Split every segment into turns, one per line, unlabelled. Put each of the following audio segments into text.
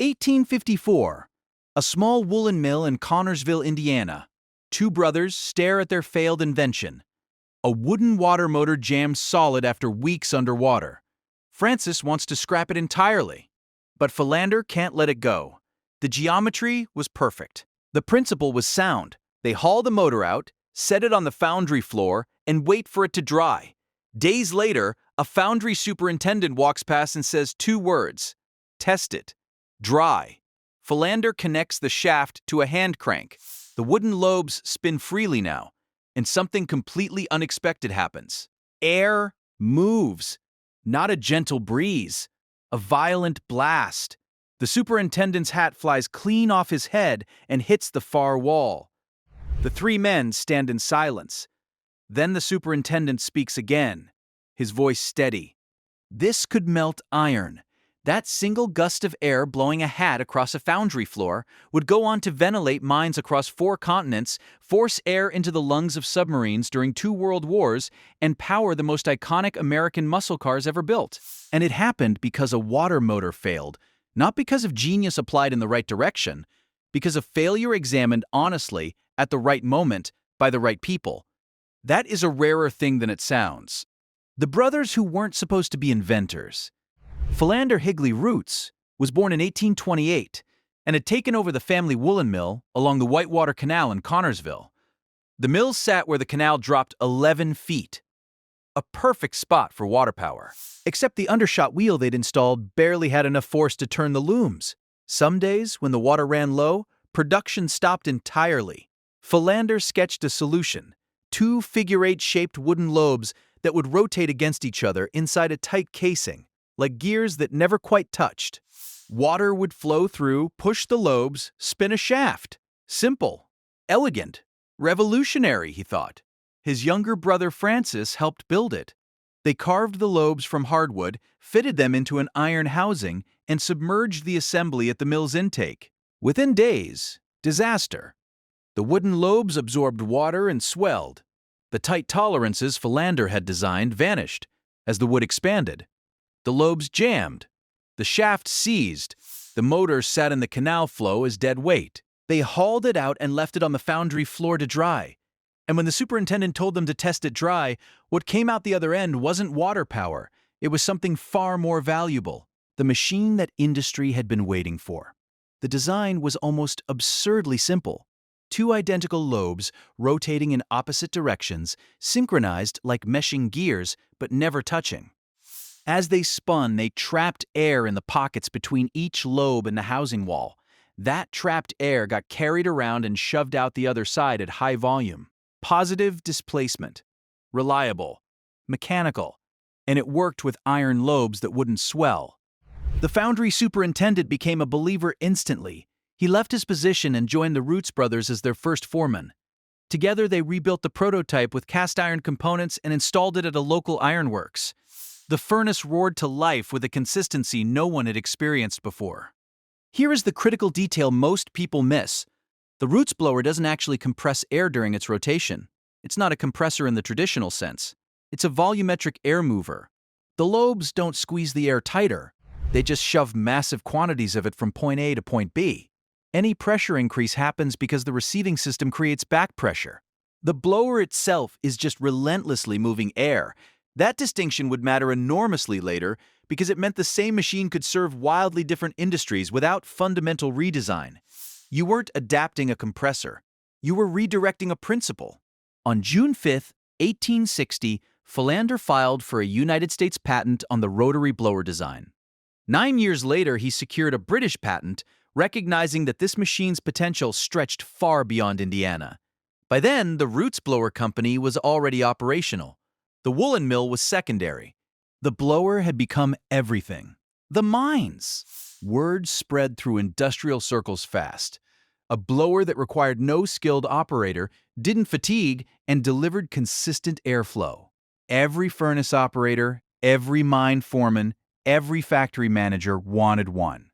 1854. A small woolen mill in Connersville, Indiana. Two brothers stare at their failed invention. A wooden water motor jams solid after weeks underwater. Francis wants to scrap it entirely. But Philander can't let it go. The geometry was perfect. The principle was sound. They haul the motor out, set it on the foundry floor, and wait for it to dry. Days later, a foundry superintendent walks past and says two words: test it. Dry. Philander connects the shaft to a hand crank. The wooden lobes spin freely now, and something completely unexpected happens. Air moves. Not a gentle breeze, a violent blast. The superintendent's hat flies clean off his head and hits the far wall. The three men stand in silence. Then the superintendent speaks again, his voice steady. This could melt iron. That single gust of air blowing a hat across a foundry floor would go on to ventilate mines across 4 continents, force air into the lungs of submarines during 2 world wars, and power the most iconic American muscle cars ever built. And it happened because a water motor failed, not because of genius applied in the right direction, because of failure examined honestly at the right moment by the right people. That is a rarer thing than it sounds. The brothers who weren't supposed to be inventors. Philander Higley Roots was born in 1828 and had taken over the family woolen mill along the Whitewater Canal in Connersville. The mill sat where the canal dropped 11 feet. A perfect spot for water power. Except the undershot wheel they'd installed barely had enough force to turn the looms. Some days, when the water ran low, production stopped entirely. Philander sketched a solution: 2 figure-8-shaped wooden lobes that would rotate against each other inside a tight casing, like gears that never quite touched. Water would flow through, push the lobes, spin a shaft. Simple, elegant, revolutionary, he thought. His younger brother Francis helped build it. They carved the lobes from hardwood, fitted them into an iron housing, and submerged the assembly at the mill's intake. Within days, disaster. The wooden lobes absorbed water and swelled. The tight tolerances Philander had designed vanished as the wood expanded. The lobes jammed. The shaft seized. The motor sat in the canal flow as dead weight. They hauled it out and left it on the foundry floor to dry. And when the superintendent told them to test it dry, what came out the other end wasn't water power. It was something far more valuable. The machine that industry had been waiting for. The design was almost absurdly simple. 2 identical lobes rotating in opposite directions, synchronized like meshing gears, but never touching. As they spun, they trapped air in the pockets between each lobe and the housing wall. That trapped air got carried around and shoved out the other side at high volume. Positive displacement. Reliable. Mechanical. And it worked with iron lobes that wouldn't swell. The foundry superintendent became a believer instantly. He left his position and joined the Roots brothers as their first foreman. Together, they rebuilt the prototype with cast iron components and installed it at a local ironworks. The furnace roared to life with a consistency no one had experienced before. Here is the critical detail most people miss. The Roots blower doesn't actually compress air during its rotation. It's not a compressor in the traditional sense. It's a volumetric air mover. The lobes don't squeeze the air tighter. They just shove massive quantities of it from point A to point B. Any pressure increase happens because the receiving system creates back pressure. The blower itself is just relentlessly moving air. That distinction would matter enormously later because it meant the same machine could serve wildly different industries without fundamental redesign. You weren't adapting a compressor. You were redirecting a principle. On June 5, 1860, Philander filed for a United States patent on the rotary blower design. 9 years later, he secured a British patent, recognizing that this machine's potential stretched far beyond Indiana. By then, the Roots Blower Company was already operational. The woolen mill was secondary. The blower had become everything. The mines. Word spread through industrial circles fast. A blower that required no skilled operator, didn't fatigue, and delivered consistent airflow. Every furnace operator, every mine foreman, every factory manager wanted one.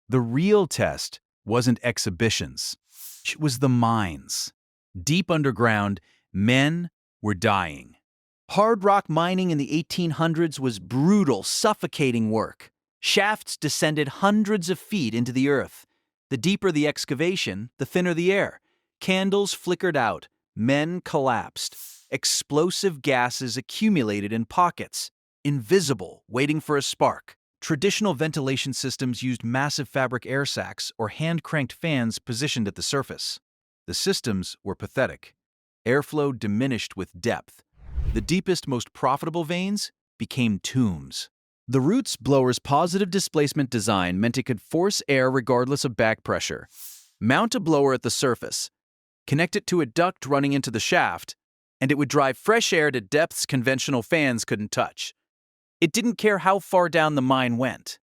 The real test wasn't exhibitions. It was the mines. Deep underground, men were dying. Hard rock mining in the 1800s was brutal, suffocating work. Shafts descended hundreds of feet into the earth. The deeper the excavation, the thinner the air. Candles flickered out. Men collapsed. Explosive gases accumulated in pockets, invisible, waiting for a spark. Traditional ventilation systems used massive fabric air sacs or hand-cranked fans positioned at the surface. The systems were pathetic. Airflow diminished with depth. The deepest, most profitable veins became tombs. The Roots blower's positive displacement design meant it could force air regardless of back pressure. Mount a blower at the surface, connect it to a duct running into the shaft, and it would drive fresh air to depths conventional fans couldn't touch. It didn't care how far down the mine went.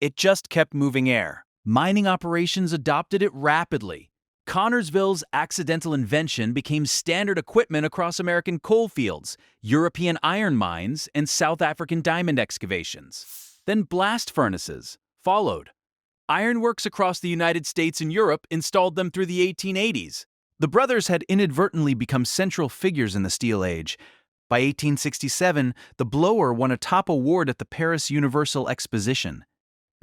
It just kept moving air. Mining operations adopted it rapidly. Connorsville's accidental invention became standard equipment across American coal fields, European iron mines, and South African diamond excavations. Then blast furnaces followed. Ironworks across the United States and Europe installed them through the 1880s. The brothers had inadvertently become central figures in the steel age. By 1867, the blower won a top award at the Paris Universal Exposition,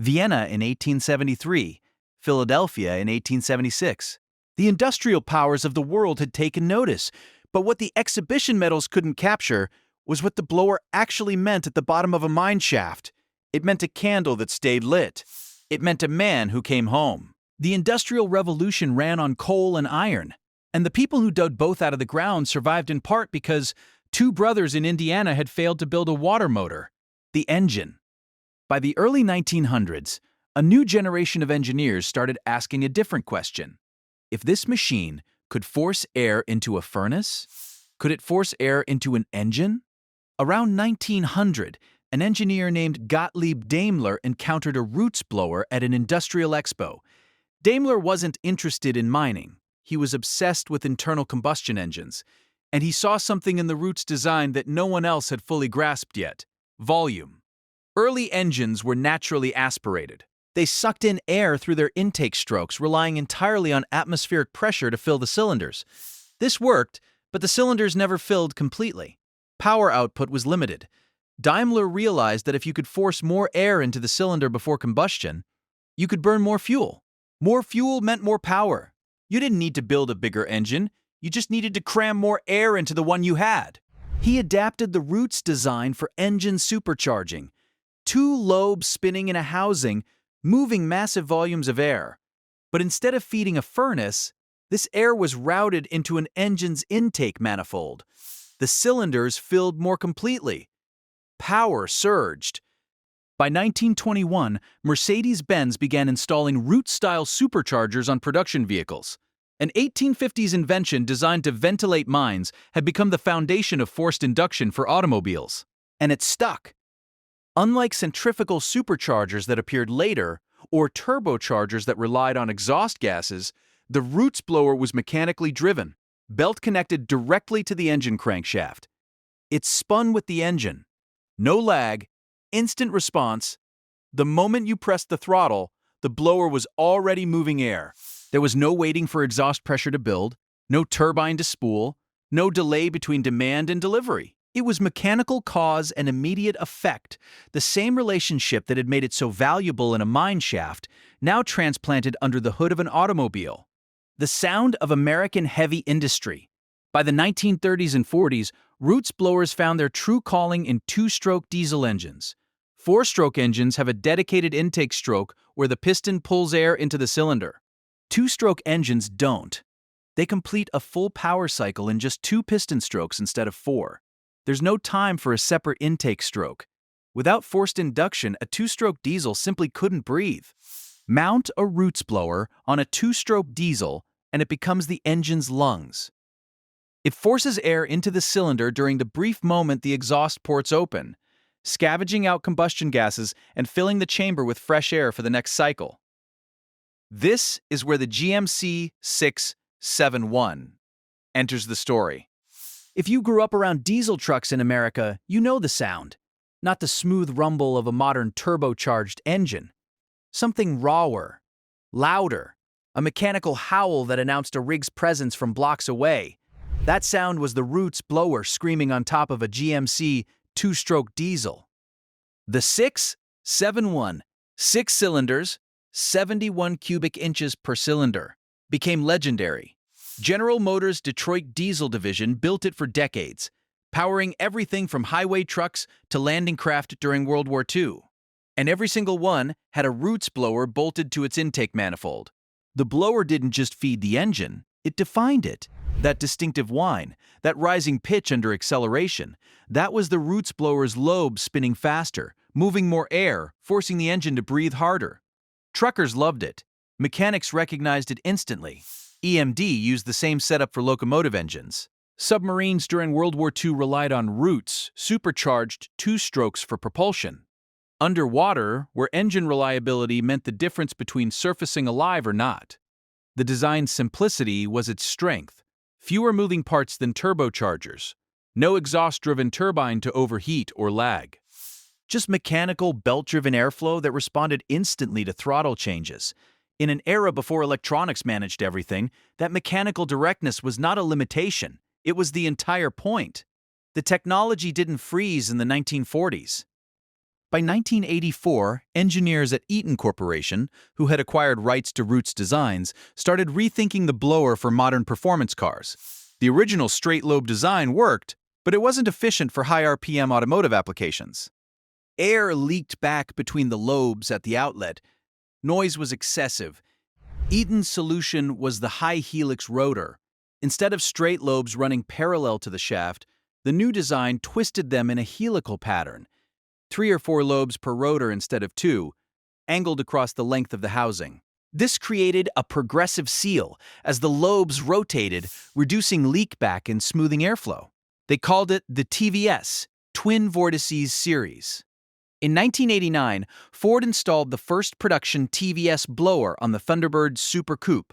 Vienna in 1873, Philadelphia in 1876. The industrial powers of the world had taken notice, but what the exhibition medals couldn't capture was what the blower actually meant at the bottom of a mine shaft. It meant a candle that stayed lit. It meant a man who came home. The Industrial Revolution ran on coal and iron, and the people who dug both out of the ground survived in part because two brothers in Indiana had failed to build a water motor, the engine. By the early 1900s, a new generation of engineers started asking a different question. If this machine could force air into a furnace, could it force air into an engine? Around 1900, an engineer named Gottlieb Daimler encountered a Roots blower at an industrial expo. Daimler wasn't interested in mining. He was obsessed with internal combustion engines, and he saw something in the Roots design that no one else had fully grasped yet: volume. Early engines were naturally aspirated. They sucked in air through their intake strokes, relying entirely on atmospheric pressure to fill the cylinders. This worked, but the cylinders never filled completely. Power output was limited. Daimler realized that if you could force more air into the cylinder before combustion, you could burn more fuel. More fuel meant more power. You didn't need to build a bigger engine. You just needed to cram more air into the one you had. He adapted the Roots design for engine supercharging. Two lobes spinning in a housing, moving massive volumes of air. But instead of feeding a furnace, this air was routed into an engine's intake manifold. The cylinders filled more completely. Power surged. By 1921, Mercedes-Benz began installing Roots-style superchargers on production vehicles. An 1850s invention designed to ventilate mines had become the foundation of forced induction for automobiles. And it stuck. Unlike centrifugal superchargers that appeared later, or turbochargers that relied on exhaust gases, the Roots blower was mechanically driven, belt-connected directly to the engine crankshaft. It spun with the engine. No lag, instant response. The moment you pressed the throttle, the blower was already moving air. There was no waiting for exhaust pressure to build, no turbine to spool, no delay between demand and delivery. It was mechanical cause and immediate effect, the same relationship that had made it so valuable in a mine shaft, now transplanted under the hood of an automobile. The sound of American heavy industry. By the 1930s and 40s, Roots blowers found their true calling in two-stroke diesel engines. Four-stroke engines have a dedicated intake stroke where the piston pulls air into the cylinder. Two-stroke engines don't. They complete a full power cycle in just 2 piston strokes instead of 4. There's no time for a separate intake stroke. Without forced induction, a 2-stroke diesel simply couldn't breathe. Mount a Roots blower on a 2-stroke diesel, and it becomes the engine's lungs. It forces air into the cylinder during the brief moment the exhaust ports open, scavenging out combustion gases and filling the chamber with fresh air for the next cycle. This is where the GMC 671 enters the story. If you grew up around diesel trucks in America, you know the sound. Not the smooth rumble of a modern turbocharged engine. Something rawer, louder, a mechanical howl that announced a rig's presence from blocks away. That sound was the Roots blower screaming on top of a GMC 2-stroke diesel. The 671 6 cylinders, 71 cubic inches per cylinder, became legendary. General Motors' Detroit diesel division built it for decades, powering everything from highway trucks to landing craft during World War II. And every single one had a Roots blower bolted to its intake manifold. The blower didn't just feed the engine, it defined it. That distinctive whine, that rising pitch under acceleration, that was the Roots blower's lobe spinning faster, moving more air, forcing the engine to breathe harder. Truckers loved it. Mechanics recognized it instantly. EMD used the same setup for locomotive engines. Submarines during World War II relied on Roots, supercharged two-strokes for propulsion. Underwater, where engine reliability meant the difference between surfacing alive or not. The design's simplicity was its strength. Fewer moving parts than turbochargers. No exhaust-driven turbine to overheat or lag. Just mechanical, belt-driven airflow that responded instantly to throttle changes. In an era before electronics managed everything, that mechanical directness was not a limitation. It was the entire point. The technology didn't freeze in the 1940s. By 1984, engineers at Eaton Corporation, who had acquired rights to Roots designs, started rethinking the blower for modern performance cars. The original straight-lobe design worked, but it wasn't efficient for high RPM automotive applications. Air leaked back between the lobes at the outlet. Noise was excessive. Eaton's solution was the high helix rotor. Instead of straight lobes running parallel to the shaft, the new design twisted them in a helical pattern. 3 or 4 lobes per rotor instead of 2, angled across the length of the housing. This created a progressive seal as the lobes rotated, reducing leak back and smoothing airflow. They called it the TVS, Twin Vortices Series. In 1989, Ford installed the first production TVS blower on the Thunderbird Super Coupe.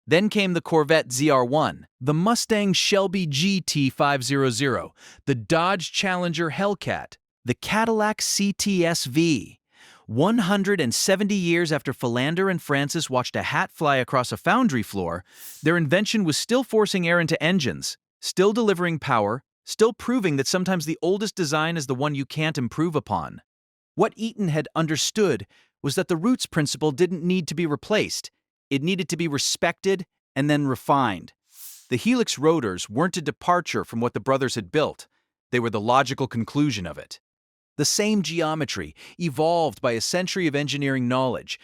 Then came the Corvette ZR1, the Mustang Shelby GT500, the Dodge Challenger Hellcat, the Cadillac CTS-V. 170 years after Philander and Francis watched a hat fly across a foundry floor, their invention was still forcing air into engines, still delivering power, still proving that sometimes the oldest design is the one you can't improve upon. What Eaton had understood was that the Roots principle didn't need to be replaced. It needed to be respected and then refined. The helix rotors weren't a departure from what the brothers had built. They were the logical conclusion of it. The same geometry, evolved by a century of engineering knowledge,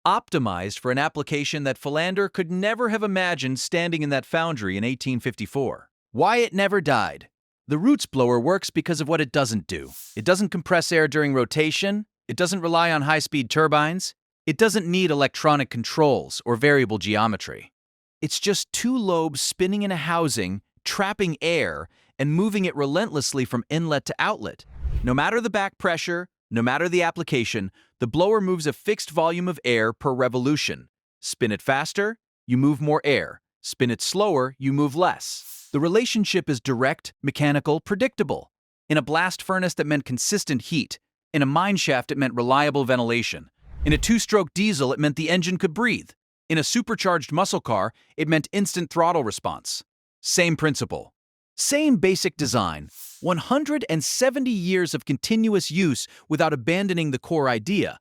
optimized for an application that Philander could never have imagined standing in that foundry in 1854. Why it never died. The Roots blower works because of what it doesn't do. It doesn't compress air during rotation. It doesn't rely on high-speed turbines. It doesn't need electronic controls or variable geometry. It's just 2 lobes spinning in a housing, trapping air, and moving it relentlessly from inlet to outlet. No matter the back pressure, no matter the application, the blower moves a fixed volume of air per revolution. Spin it faster, you move more air. Spin it slower, you move less. The relationship is direct, mechanical, predictable. In a blast furnace, that meant consistent heat. In a mine shaft, it meant reliable ventilation. In a 2-stroke diesel, it meant the engine could breathe. In a supercharged muscle car, it meant instant throttle response. Same principle. Same basic design. 170 years of continuous use without abandoning the core idea.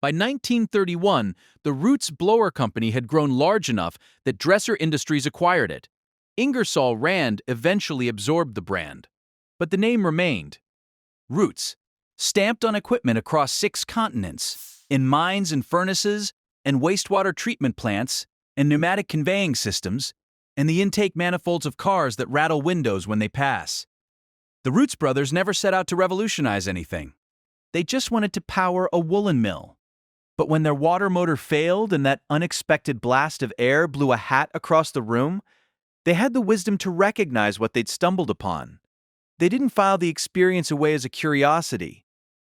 By 1931, the Roots Blower Company had grown large enough that Dresser Industries acquired it. Ingersoll Rand eventually absorbed the brand. But the name remained. Roots, stamped on equipment across 6 continents, in mines and furnaces, and wastewater treatment plants, and pneumatic conveying systems, and the intake manifolds of cars that rattle windows when they pass. The Roots brothers never set out to revolutionize anything. They just wanted to power a woolen mill. But when their water motor failed and that unexpected blast of air blew a hat across the room, they had the wisdom to recognize what they'd stumbled upon. They didn't file the experience away as a curiosity.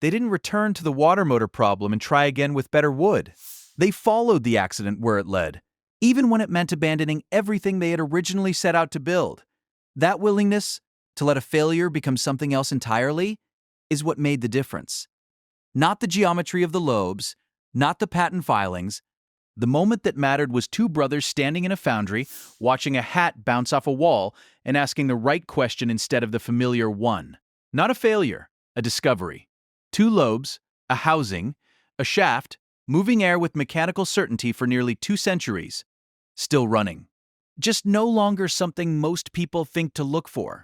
They didn't return to the water motor problem and try again with better wood. They followed the accident where it led, even when it meant abandoning everything they had originally set out to build. That willingness to let a failure become something else entirely is what made the difference. Not the geometry of the lobes, not the patent filings. The moment that mattered was 2 brothers standing in a foundry, watching a hat bounce off a wall and asking the right question instead of the familiar one. Not a failure, a discovery. 2 lobes, a housing, a shaft, moving air with mechanical certainty for nearly 2 centuries. Still running. Just no longer something most people think to look for.